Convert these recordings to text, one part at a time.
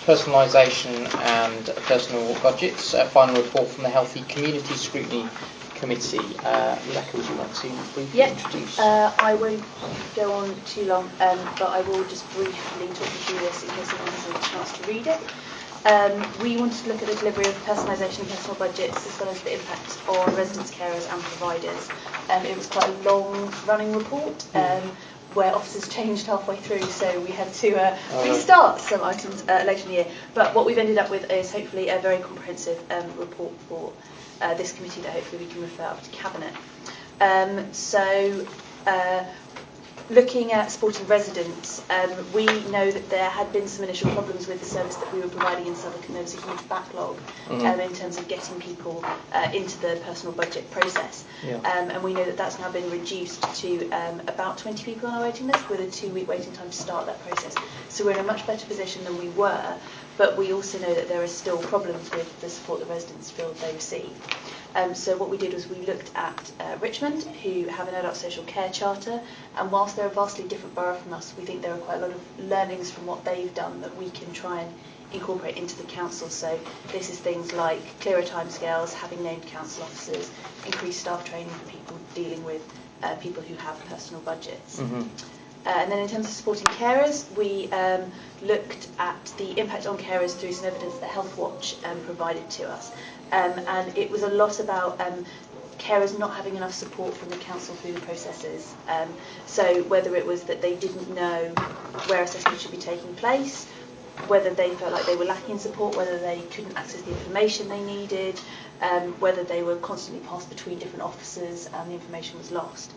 Personalisation and Personal Budgets, a final report from the Healthy Community Scrutiny Committee. Rebecca, would you like to briefly introduce? I won't go on too long, but I will just briefly talk you through this in case anyone hasn't had a chance to read it. We wanted to look at the delivery of personalisation and personal budgets, as well as the impact on residents, carers and providers. It was quite a long-running report, where officers changed halfway through, so we had to restart some items later in the year. But what we've ended up with is hopefully a very comprehensive report for this committee that hopefully we can refer up to Cabinet. Looking at supporting residents, we know that there had been some initial problems with the service that we were providing in Southwark, and there was a huge backlog in terms of getting people into the personal budget process. And we know that that's now been reduced to about 20 people on our waiting list, with a 2-week waiting time to start that process. So we're in a much better position than we were, but we also know that there are still problems with the support that residents feel they receive. So what we did was we looked at Richmond, who have an adult social care charter, and whilst they're a vastly different borough from us, we think there are quite a lot of learnings from what they've done that we can try and incorporate into the council. So this is things like clearer timescales, having named council officers, increased staff training for people dealing with people who have personal budgets. And then in terms of supporting carers, we looked at the impact on carers through some evidence that Health Watch provided to us. And it was a lot about carers not having enough support from the council through the processes. So whether it was that they didn't know where assessment should be taking place, whether they felt like they were lacking in support, whether they couldn't access the information they needed, whether they were constantly passed between different officers and the information was lost.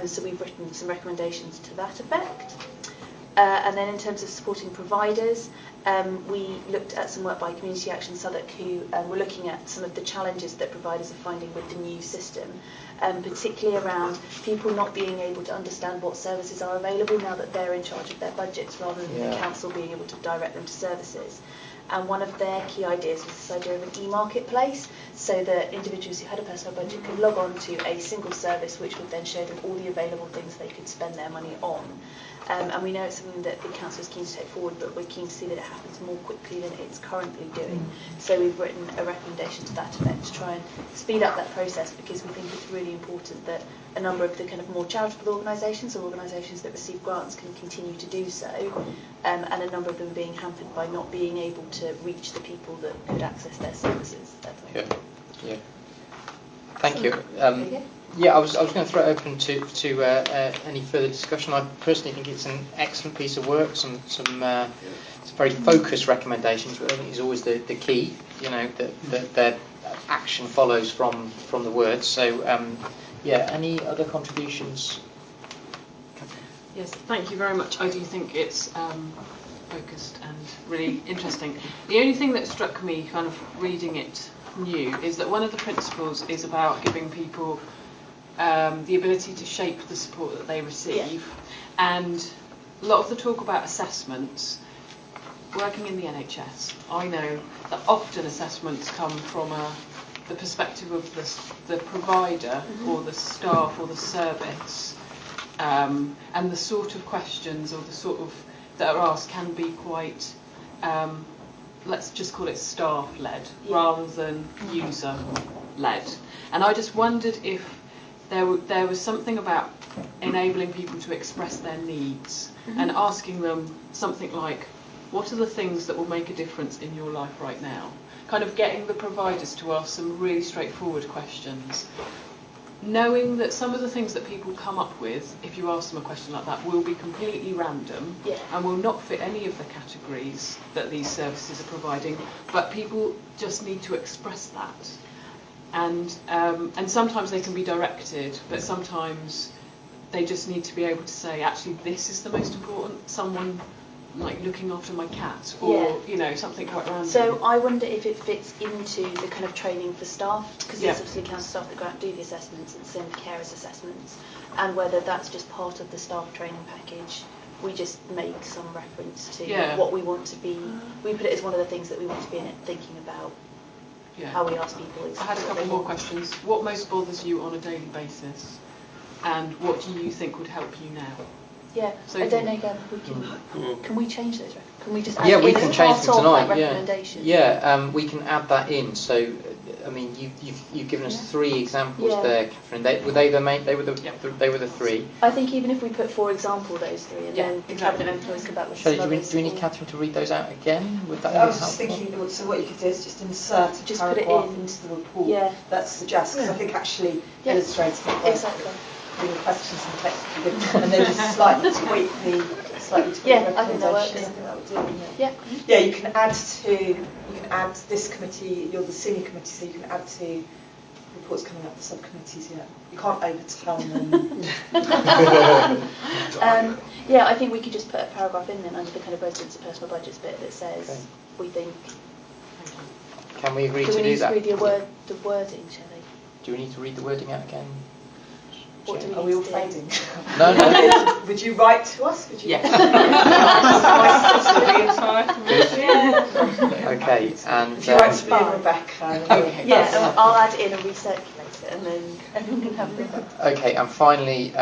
So we've written some recommendations to that effect. And then in terms of supporting providers, we looked at some work by Community Action Southwark, who were looking at some of the challenges that providers are finding with the new system, particularly around people not being able to understand what services are available now that they're in charge of their budgets, rather than the council being able to direct them to services. And one of their key ideas was this idea of an e-marketplace, so that individuals who had a personal budget could log on to a single service which would then show them all the available things they could spend their money on. And we know it's something that the council is keen to take forward, but we're keen to see that it happens more quickly than it's currently doing. So we've written a recommendation to that effect to try and speed up that process, because we think it's really important that a number of the kind of more charitable organisations, or organisations that receive grants, can continue to do so, and a number of them being hampered by not being able to reach the people that could access their services. Thank you. I was going to throw it open to any further discussion. I personally think it's an excellent piece of work. Some very focused recommendations, but I think is always the key. You know, that action follows from the words. So any other contributions? Yes, thank you very much. I do think it's focused and really interesting. The only thing that struck me, kind of reading it new, is that one of the principles is about giving people the ability to shape the support that they receive. And a lot of the talk about assessments, working in the NHS, I know that often assessments come from the perspective of the provider or the staff or the service, and the sort of questions or the sort of that are asked can be quite let's just call it staff-led rather than user-led. And I just wondered if there was something about enabling people to express their needs and asking them something like, what are the things that will make a difference in your life right now? Kind of getting the providers to ask some really straightforward questions, knowing that some of the things that people come up with, if you ask them a question like that, will be completely random and will not fit any of the categories that these services are providing, but people just need to express that. And sometimes they can be directed, but sometimes they just need to be able to say, actually, this is the most important. Someone like looking after my cat, or you know, something quite random. So I wonder if it fits into the kind of training for staff, because there's obviously council staff that go out and do the assessments, and the same with carers assessments, and whether that's just part of the staff training package. We just make some reference to what we want to be. We put it as one of the things that we want to be in it, thinking about how we ask people. I had a couple more questions. What most bothers you on a daily basis, and what do you think would help you now? Yeah, So I don't know, Gab, can we change those? Can we just add Yeah, we in can as change part them of tonight. that Yeah, recommendation? yeah. We can add that in. So, I mean, you've given us 3 examples there, Catherine. Were they the main? They were the 3. I think even if we put, for example, those 3, and then the cabinet members come back with some others. Do we need Catherine to read those out again? Would that I was be just helpful? thinking, so what you could do is just insert a Just put it paragraph in. into the report. Yeah. That's suggests, because I think actually Yeah. illustrates the point. Exactly. The questions and text would be good, and then just slightly tweak the Yeah, I think that works. recommendations. I think that would do. Yeah. Yeah, you can add this committee. You're the senior committee, so you can add to reports coming up the subcommittees. Yeah, you can't overturn them. Yeah, I think we could just put a paragraph in then under the kind of residents and personal budgets bit that says we think. Can we agree Do to we do need that? to read the wording, shall we? Do we need to read the wording out again? What do we Are we all need to do? fading? No. Would you write to us? Would you? Yes. Okay, and Would you write to me and Rebecca? Okay. Yeah, and I'll add it in and recirculate it, and then everyone can have a look. okay, and finally,